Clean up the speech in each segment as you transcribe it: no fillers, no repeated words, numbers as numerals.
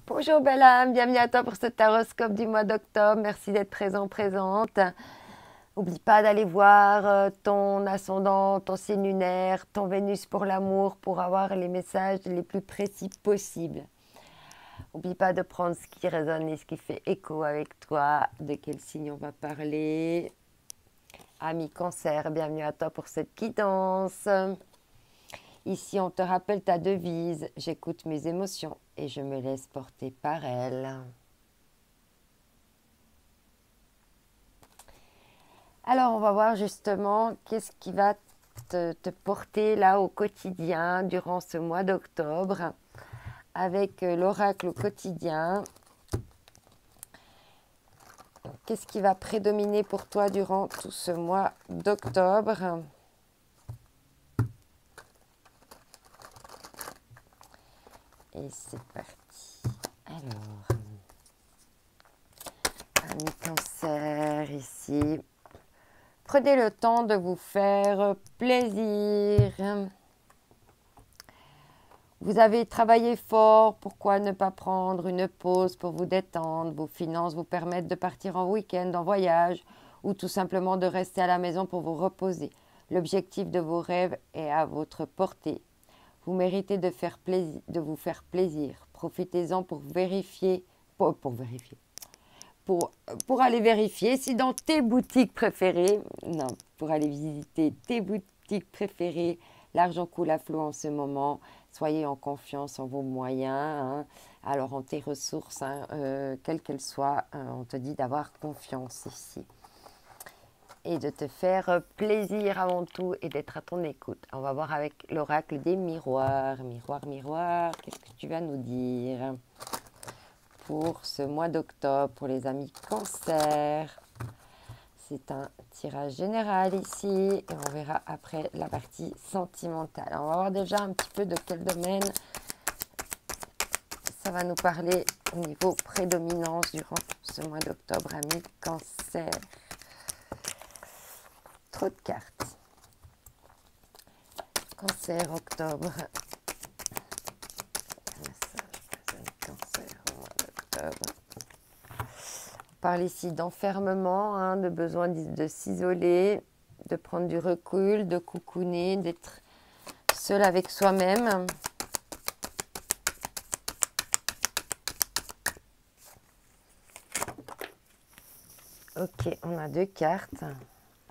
Bonjour belle âme, bienvenue à toi pour ce taroscope du mois d'octobre. Merci d'être présent, présente. N'oublie pas d'aller voir ton ascendant, ton signe lunaire, ton Vénus pour l'amour pour avoir les messages les plus précis possibles. N'oublie pas de prendre ce qui résonne et ce qui fait écho avec toi. De quel signe on va parler? Ami Cancer, bienvenue à toi pour cette guidance. Ici, on te rappelle ta devise. J'écoute mes émotions et je me laisse porter par elles. Alors, on va voir justement qu'est-ce qui va te porter là au quotidien durant ce mois d'octobre avec l'oracle au quotidien. Qu'est-ce qui va prédominer pour toi durant tout ce mois d'octobre? Et c'est parti. Alors, ami Cancer ici. Prenez le temps de vous faire plaisir. Vous avez travaillé fort, pourquoi ne pas prendre une pause pour vous détendre? Vos finances vous permettent de partir en week-end, en voyage ou tout simplement de rester à la maison pour vous reposer. L'objectif de vos rêves est à votre portée. Vous méritez de vous faire plaisir. Profitez-en pour vérifier, pour aller vérifier si dans tes boutiques préférées, non, pour aller visiter tes boutiques préférées, l'argent coule à flot en ce moment. Soyez en confiance en vos moyens, hein. Alors en tes ressources, hein, quelles qu'elles soient, on te dit d'avoir confiance ici. Et de te faire plaisir avant tout et d'être à ton écoute. On va voir avec l'oracle des miroirs. Miroir, miroir, qu'est-ce que tu vas nous dire pour ce mois d'octobre, pour les amis Cancer? C'est un tirage général ici et on verra après la partie sentimentale. On va voir déjà un petit peu de quel domaine ça va nous parler au niveau prédominance durant ce mois d'octobre, amis Cancer. Trop de cartes. Cancer, octobre. Cancer, au mois d'octobre. On parle ici d'enfermement, hein, de besoin de s'isoler, de prendre du recul, de cocooner, d'être seul avec soi-même. Ok, on a deux cartes.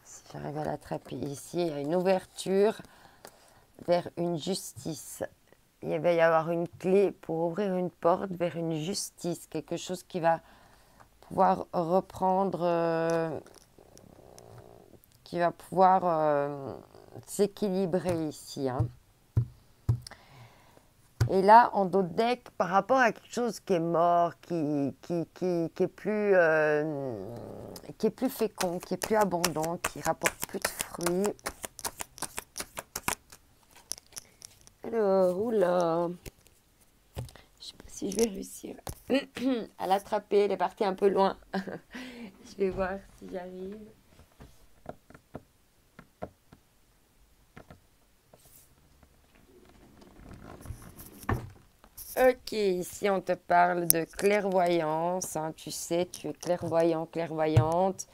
Si j'arrive à l'attraper ici, il y a une ouverture vers une justice. Il va y avoir une clé pour ouvrir une porte vers une justice, quelque chose qui va pouvoir reprendre, qui va pouvoir s'équilibrer ici, hein. Et là, en dos de deck, par rapport à quelque chose qui est mort, qui est plus fécond, qui est plus abondant, qui rapporte plus de fruits. Alors, oula, je sais pas si je vais réussir à l'attraper, elle est partie un peu loin. Je vais voir si j'arrive. Ok, ici on te parle de clairvoyance, hein, tu sais, tu es clairvoyant, clairvoyante,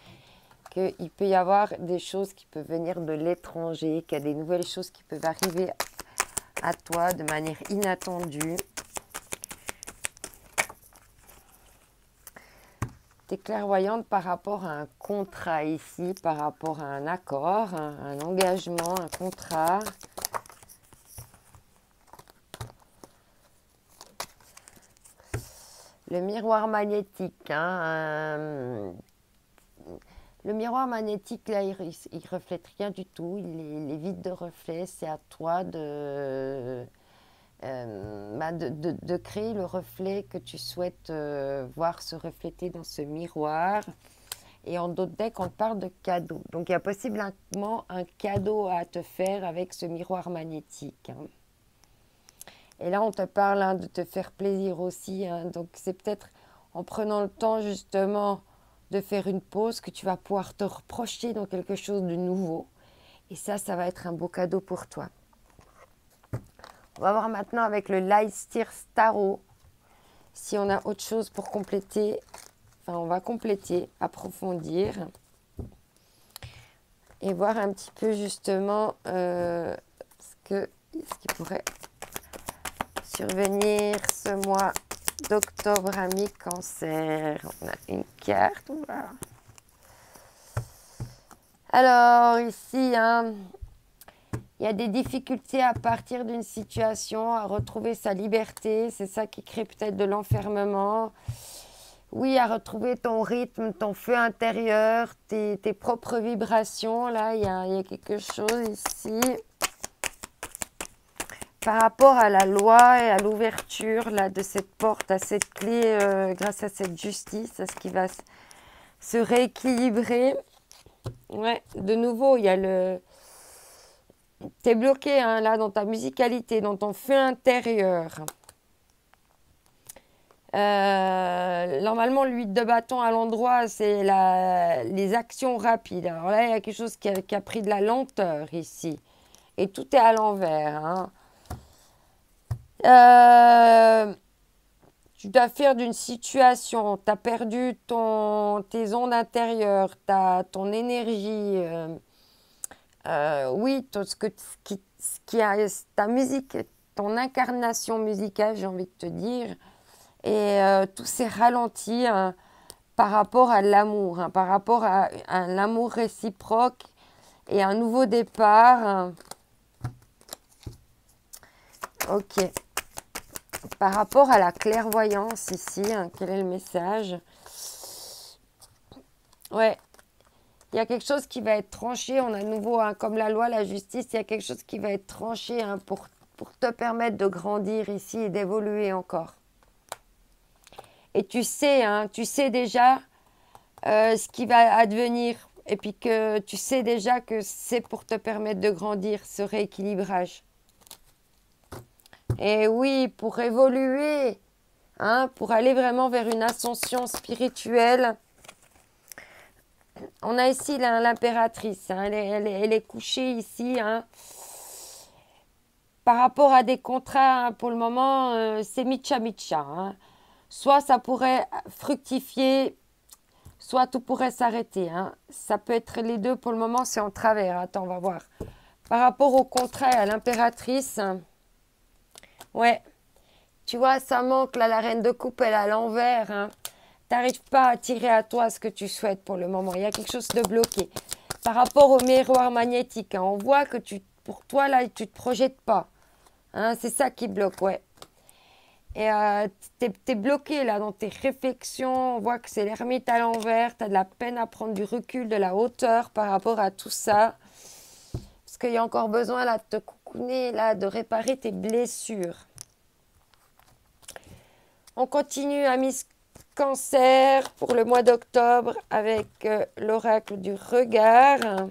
qu'il peut y avoir des choses qui peuvent venir de l'étranger, qu'il y a des nouvelles choses qui peuvent arriver à toi de manière inattendue. Tu es clairvoyante par rapport à un contrat ici, par rapport à un accord, un engagement, un contrat. Le miroir magnétique, hein, le miroir magnétique, là, il reflète rien du tout. Il est vide de reflets. C'est à toi de créer le reflet que tu souhaites voir se refléter dans ce miroir. Et en d'autres decks, on te parle de cadeau. Donc, il y a possiblement un cadeau à te faire avec ce miroir magnétique, hein. Et là, on te parle, hein, de te faire plaisir aussi, hein. Donc, c'est peut-être en prenant le temps justement de faire une pause que tu vas pouvoir te reprojeter dans quelque chose de nouveau. Et ça va être un beau cadeau pour toi. On va voir maintenant avec le Leicester Tarot Si on a autre chose pour compléter, enfin on va compléter, approfondir et voir un petit peu justement ce qui pourrait survenir ce mois d'octobre à mi-cancer. On a une carte. Voilà. Alors ici, hein, il y a des difficultés à partir d'une situation, à retrouver sa liberté. C'est ça qui crée peut-être de l'enfermement. Oui, à retrouver ton rythme, ton feu intérieur, tes propres vibrations. Là, il y a quelque chose ici. Par rapport à la loi et à l'ouverture là, de cette porte, à cette clé, grâce à cette justice, à ce qui va se rééquilibrer. Ouais, de nouveau, il y a le... T'es bloqué hein, là dans ta musicalité, dans ton feu intérieur. Normalement, l'huile de bâton à l'endroit, c'est les actions rapides. Alors là, il y a quelque chose qui a pris de la lenteur ici. Et tout est à l'envers. Hein. Tu dois faire d'une situation, tu as perdu tes ondes intérieures, ton énergie. Oui, ta musique, ton incarnation musicale, j'ai envie de te dire. Et tout s'est ralenti hein, par rapport à l'amour, hein, par rapport à un amour réciproque et un nouveau départ. Hein. Ok. Par rapport à la clairvoyance ici, hein, quel est le message? Ouais. Il y a quelque chose qui va être tranché. On a de nouveau, hein, comme la loi, la justice, il y a quelque chose qui va être tranché hein, pour te permettre de grandir ici et d'évoluer encore. Et tu sais déjà ce qui va advenir. Et puis que tu sais déjà que c'est pour te permettre de grandir, ce rééquilibrage. Et oui, pour évoluer, hein, pour aller vraiment vers une ascension spirituelle. On a ici l'impératrice, hein, elle est couchée ici. Hein. Par rapport à des contrats, hein, pour le moment, c'est micha-micha. Hein. Soit ça pourrait fructifier, soit tout pourrait s'arrêter. Hein. Ça peut être les deux, pour le moment, c'est en travers. Attends, on va voir. Par rapport au contrat et à l'impératrice, ouais, tu vois, ça manque, là, la reine de coupe, elle est à l'envers. Hein. Tu n'arrives pas à attirer à toi ce que tu souhaites pour le moment. Il y a quelque chose de bloqué. Par rapport au miroir magnétique, hein, on voit que pour toi, là, tu ne te projettes pas. Hein, c'est ça qui bloque, ouais. Et tu es bloqué, là, dans tes réflexions. On voit que c'est l'ermite à l'envers. Tu as de la peine à prendre du recul, de la hauteur par rapport à tout ça. Parce qu'il y a encore besoin, là, de te coucouner, là, de réparer tes blessures. On continue à Miss Cancer pour le mois d'octobre avec l'oracle du regard.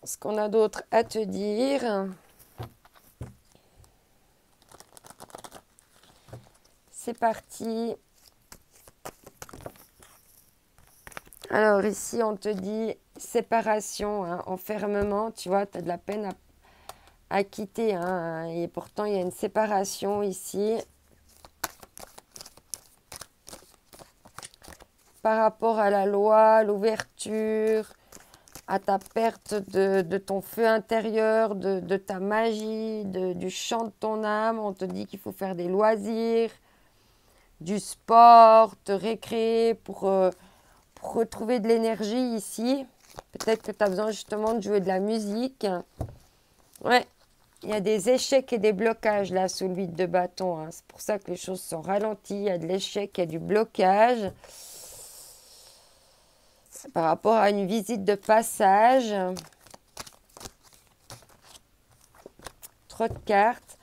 Ce qu'on a d'autre à te dire. C'est parti. Alors ici, on te dit séparation, hein, enfermement. Tu vois, tu as de la peine à quitter. Hein, et pourtant, il y a une séparation ici. Par rapport à la loi, l'ouverture, à ta perte de ton feu intérieur, de ta magie, du chant de ton âme. On te dit qu'il faut faire des loisirs, du sport, te récréer pour retrouver de l'énergie ici. Peut-être que tu as besoin justement de jouer de la musique. Ouais, il y a des échecs et des blocages là sous le vide de bâton. Hein. C'est pour ça que les choses sont ralenties. Il y a de l'échec, il y a du blocage. Par rapport à une visite de passage. Trop de cartes.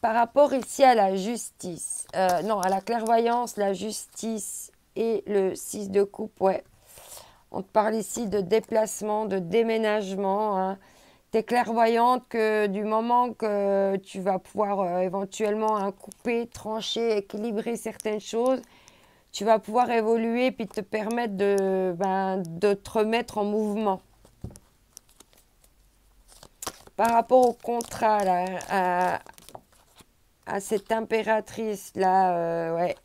Par rapport ici à la justice. Non, à la clairvoyance, la justice et le 6 de coupe. Ouais. On te parle ici de déplacement, de déménagement. Hein. Tu es clairvoyante que du moment que tu vas pouvoir éventuellement couper, trancher, équilibrer certaines choses, tu vas pouvoir évoluer puis te permettre de te remettre en mouvement. Par rapport au contrat, là, à cette impératrice-là, ouais.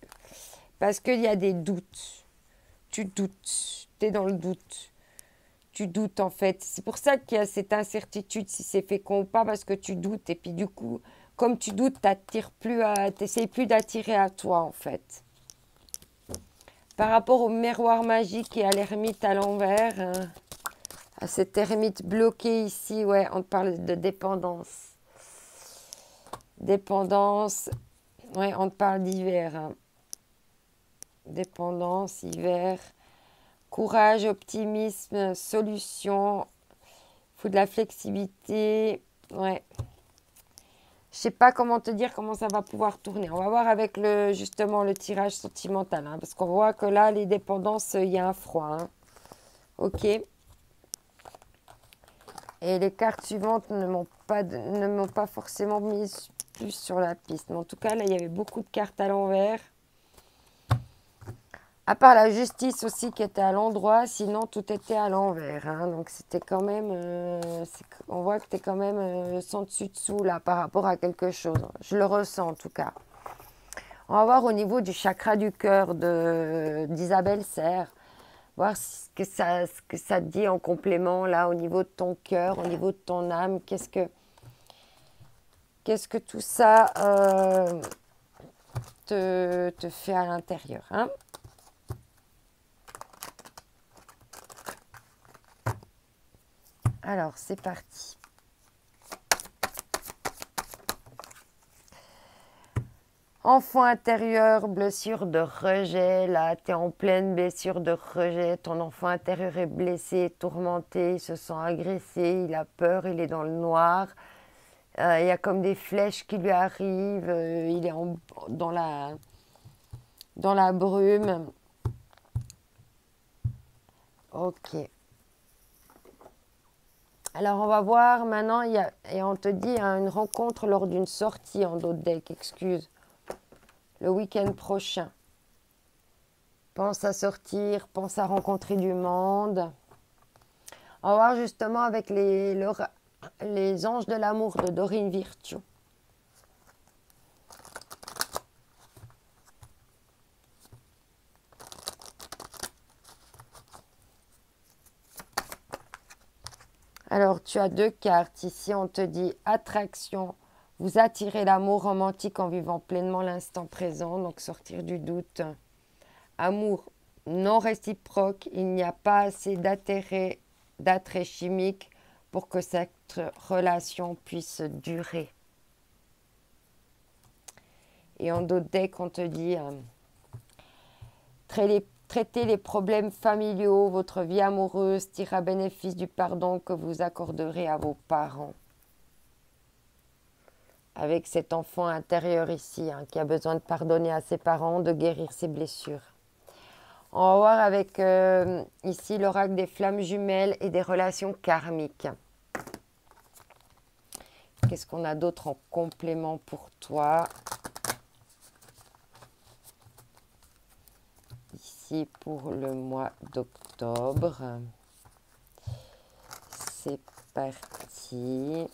Parce qu'il y a des doutes. Tu doutes. Tu es dans le doute. Tu doutes, en fait. C'est pour ça qu'il y a cette incertitude si c'est fécond ou pas, parce que tu doutes. Et puis, du coup, comme tu doutes, t'essayes plus d'attirer à toi, en fait. Par rapport au miroir magique et à l'ermite à l'envers, à cette ermite bloquée ici, ouais, on te parle de dépendance. Dépendance, ouais, on te parle d'hiver. Hein. Dépendance, hiver, courage, optimisme, solution, il faut de la flexibilité, ouais. Je sais pas comment te dire comment ça va pouvoir tourner. On va voir avec justement le tirage sentimental, hein, parce qu'on voit que là, les dépendances, il y a un froid. Hein. Ok. Et les cartes suivantes ne m'ont pas forcément mis plus sur la piste. Mais en tout cas, là, il y avait beaucoup de cartes à l'envers. À part la justice aussi qui était à l'endroit, sinon tout était à l'envers. Hein. Donc c'était quand même, on voit que tu es quand même sans dessus-dessous là par rapport à quelque chose. Je le ressens en tout cas. On va voir au niveau du chakra du cœur d'Isabelle Serre. Voir ce que ça te dit en complément là au niveau de ton cœur, au niveau de ton âme. Qu'est-ce que tout ça te fait à l'intérieur, hein? Alors, c'est parti. Enfant intérieur, blessure de rejet. Là, tu es en pleine blessure de rejet. Ton enfant intérieur est blessé, tourmenté, il se sent agressé, il a peur, il est dans le noir. Il y a comme des flèches qui lui arrivent. Il est dans la brume. Ok. Alors, on va voir maintenant, et on te dit hein, une rencontre lors d'une sortie en dos de deck, excuse, le week-end prochain. Pense à sortir, pense à rencontrer du monde. On va voir justement avec les anges de l'amour de Dorine Virtue. Alors, tu as deux cartes. Ici, on te dit attraction. Vous attirez l'amour romantique en vivant pleinement l'instant présent. Donc, sortir du doute. Amour non réciproque. Il n'y a pas assez d'attrait chimique pour que cette relation puisse durer. Et en d'autres decks, on te dit traitez les problèmes familiaux, votre vie amoureuse, tirez à bénéfice du pardon que vous accorderez à vos parents. Avec cet enfant intérieur ici, hein, qui a besoin de pardonner à ses parents, de guérir ses blessures. On va voir avec ici l'oracle des flammes jumelles et des relations karmiques. Qu'est-ce qu'on a d'autre en complément pour toi ? Ici pour le mois d'octobre. C'est parti.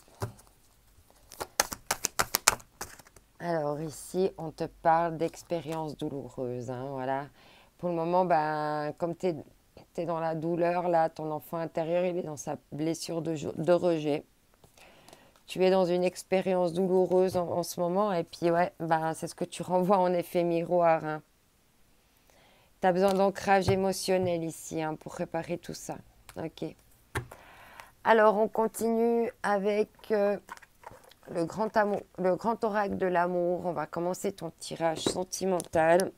Alors ici, on te parle d'expériences douloureuses. Hein, voilà. Pour le moment, ben, comme tu es dans la douleur, là, ton enfant intérieur, il est dans sa blessure de rejet. Tu es dans une expérience douloureuse en ce moment. Et puis, ouais, ben, c'est ce que tu renvoies en effet miroir. Hein. Tu as besoin d'ancrage émotionnel ici hein, pour réparer tout ça. Ok. Alors, on continue avec le grand oracle de l'amour. On va commencer ton tirage sentimental.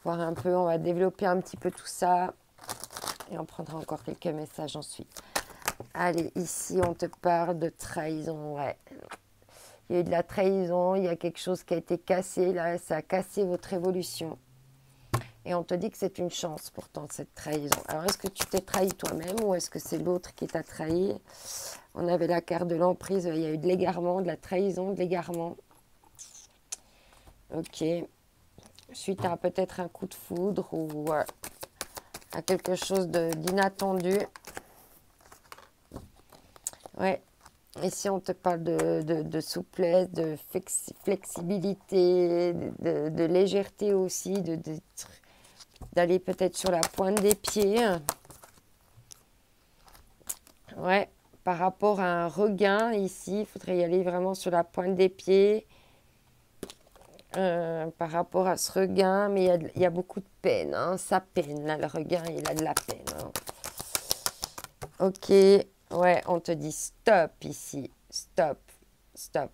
Voir un peu, on va développer un petit peu tout ça. Et on prendra encore quelques messages ensuite. Allez, ici, on te parle de trahison. Ouais. Il y a eu de la trahison, il y a quelque chose qui a été cassé. Là, ça a cassé votre évolution. Et on te dit que c'est une chance pourtant, cette trahison. Alors, est-ce que tu t'es trahi toi-même ou est-ce que c'est l'autre qui t'a trahi? On avait la carte de l'emprise. Il y a eu de l'égarement, de la trahison, de l'égarement. Ok. Suite à peut-être un coup de foudre ou à quelque chose d'inattendu. Ouais. Ici, on te parle de souplesse, de flexibilité, de légèreté aussi, d'aller peut-être sur la pointe des pieds. Ouais, par rapport à un regain, ici, il faudrait y aller vraiment sur la pointe des pieds. Par rapport à ce regain, mais il y a beaucoup de peine, hein, ça peine, là, le regain, il a de la peine. Hein. Ok, ouais, on te dit stop ici, stop, stop,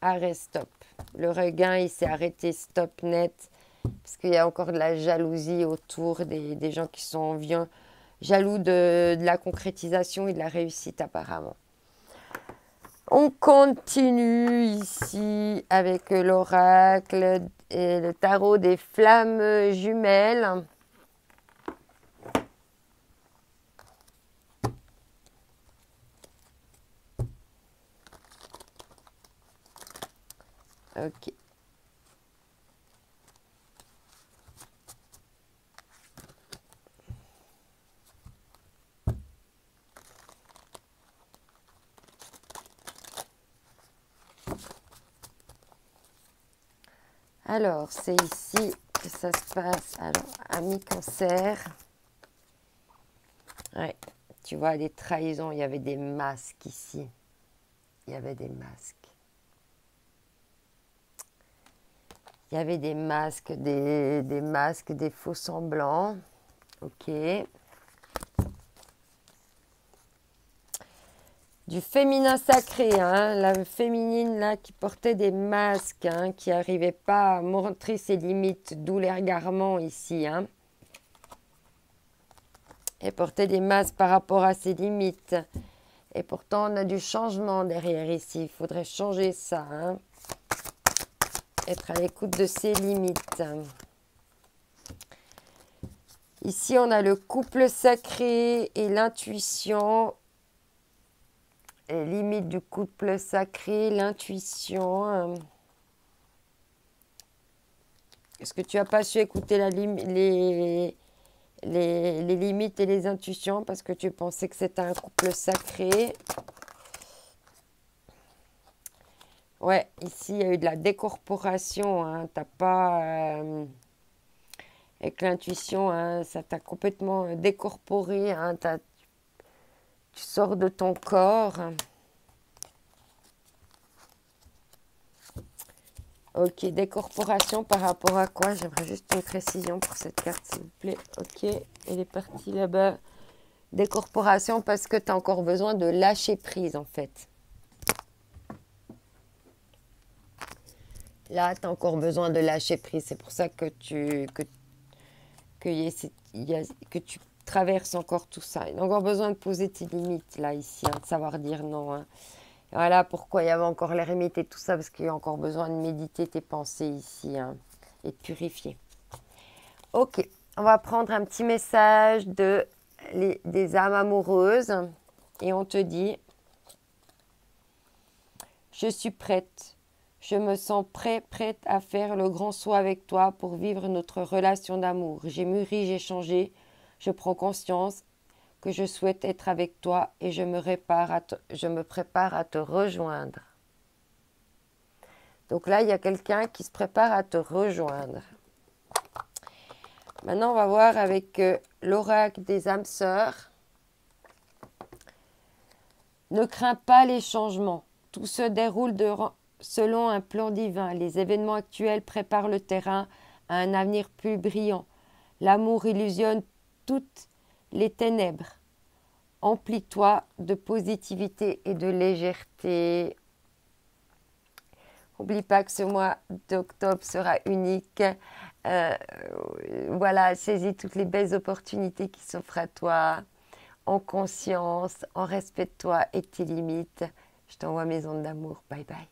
arrêt, stop. Le regain, il s'est arrêté, stop net, parce qu'il y a encore de la jalousie autour des gens qui sont jaloux de la concrétisation et de la réussite apparemment. On continue ici avec l'oracle et le tarot des flammes jumelles. Ok. Alors, c'est ici que ça se passe. Alors, ami cancer. Ouais, tu vois, des trahisons, il y avait des masques ici. Il y avait des masques. Il y avait des masques, des masques, des faux semblants. Ok. Du féminin sacré, hein, la féminine là qui portait des masques, hein, qui n'arrivait pas à montrer ses limites, d'où l'égarement ici. Hein. Elle portait des masques par rapport à ses limites. Et pourtant, on a du changement derrière ici. Il faudrait changer ça. Hein. Être à l'écoute de ses limites. Ici, on a le couple sacré et l'intuition. Les limites du couple sacré, l'intuition. Est-ce que tu n'as pas su écouter les limites et les intuitions parce que tu pensais que c'était un couple sacré? Ouais, ici, il y a eu de la décorporation. Hein. T'as pas... avec l'intuition, hein, ça t'a complètement décorporé. Hein. Tu sors de ton corps. Ok, décorporation par rapport à quoi? J'aimerais juste une précision pour cette carte, s'il vous plaît. Ok, elle est partie là-bas. Décorporation parce que tu as encore besoin de lâcher prise, en fait. Là, tu as encore besoin de lâcher prise. C'est pour ça que tu traverses encore tout ça. Il y a encore besoin de poser tes limites, là, ici, hein, de savoir dire non. Hein. Voilà pourquoi il y avait encore l'ermite et tout ça, parce qu'il y a encore besoin de méditer tes pensées ici, hein, et de purifier. Ok, on va prendre un petit message des âmes amoureuses, et on te dit, je suis prête, je me sens prête à faire le grand saut avec toi pour vivre notre relation d'amour. J'ai mûri, j'ai changé, je prends conscience que je souhaite être avec toi et je me prépare à te rejoindre. Donc là, il y a quelqu'un qui se prépare à te rejoindre. Maintenant, on va voir avec l'oracle des âmes sœurs. Ne crains pas les changements. Tout se déroule selon un plan divin. Les événements actuels préparent le terrain à un avenir plus brillant. L'amour illusionne toutes les ténèbres. Emplis-toi de positivité et de légèreté. N'oublie pas que ce mois d'octobre sera unique. Voilà, saisis toutes les belles opportunités qui s'offrent à toi, en conscience, en respect de toi et de tes limites. Je t'envoie mes ondes d'amour. Bye bye.